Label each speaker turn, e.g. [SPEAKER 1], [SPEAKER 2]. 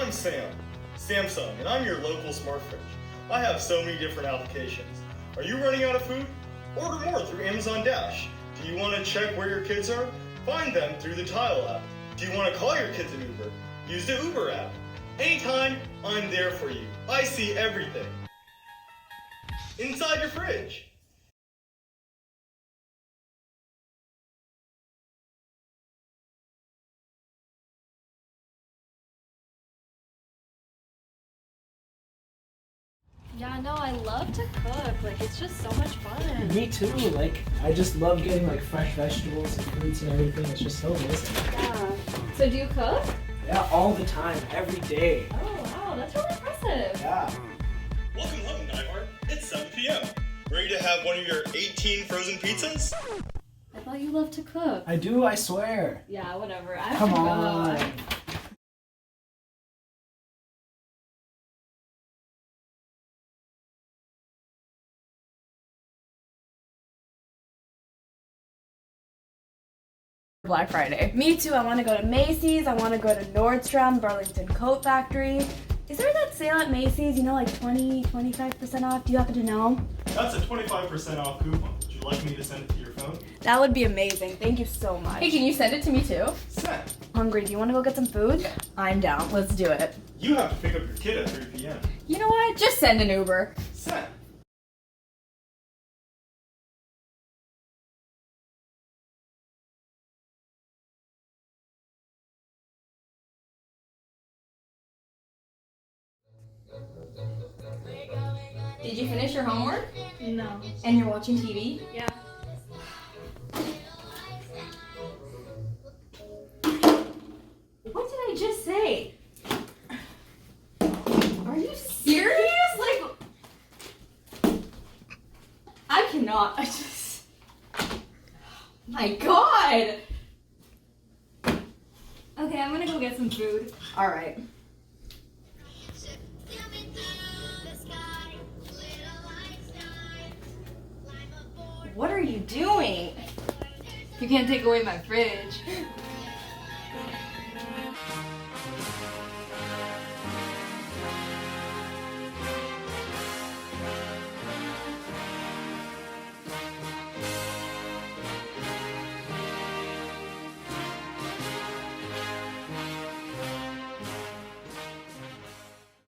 [SPEAKER 1] I'm Sam, Samsung, and I'm your local smart fridge. I have so many different applications. Are you running out of food? Order more through Amazon Dash. Do you want to check where your kids are? Find them through the Tile app. Do you want to call your kids an Uber? Use the Uber app. Anytime, I'm there for you. I see everything. Inside your fridge.
[SPEAKER 2] Yeah, no, I love to cook. Like, it's just so much fun.
[SPEAKER 3] Me too. Like, I just love getting like fresh vegetables and fruits and everything. It's just so amazing.
[SPEAKER 2] Yeah. So do you cook?
[SPEAKER 3] Yeah, all the time, every day.
[SPEAKER 2] Oh, wow, that's really impressive.
[SPEAKER 3] Yeah.
[SPEAKER 1] Welcome home, Nightmare. It's 7 p.m. Ready to have one of your 18 frozen pizzas?
[SPEAKER 2] I thought you loved to cook.
[SPEAKER 3] I do, I swear.
[SPEAKER 2] Yeah, whatever. I have
[SPEAKER 3] Come
[SPEAKER 2] to go.
[SPEAKER 3] on.
[SPEAKER 4] Black Friday.
[SPEAKER 5] Me too. I want to go to Macy's. I want to go to Nordstrom, Burlington Coat Factory. Is there that sale at Macy's, you know, like 25% off? Do you happen to know?
[SPEAKER 1] That's a 25% off coupon. Would you like me to send it to your phone?
[SPEAKER 5] That would be amazing. Thank you so much.
[SPEAKER 4] Hey, can you send it to me too?
[SPEAKER 1] Send.
[SPEAKER 5] Hungry. Do you want to go get some food?
[SPEAKER 4] I'm down. Let's do it.
[SPEAKER 1] You have to pick up your kid at 3 p.m.
[SPEAKER 4] You know what? Just send an Uber.
[SPEAKER 1] Send.
[SPEAKER 4] Did you finish your homework?
[SPEAKER 5] No.
[SPEAKER 4] And you're watching TV?
[SPEAKER 5] Yeah.
[SPEAKER 4] What did I just say? Are you serious? Like, I cannot. I just. My God.
[SPEAKER 2] Okay, I'm gonna go get some food.
[SPEAKER 4] All right. What are you doing?
[SPEAKER 2] You can't take away my fridge.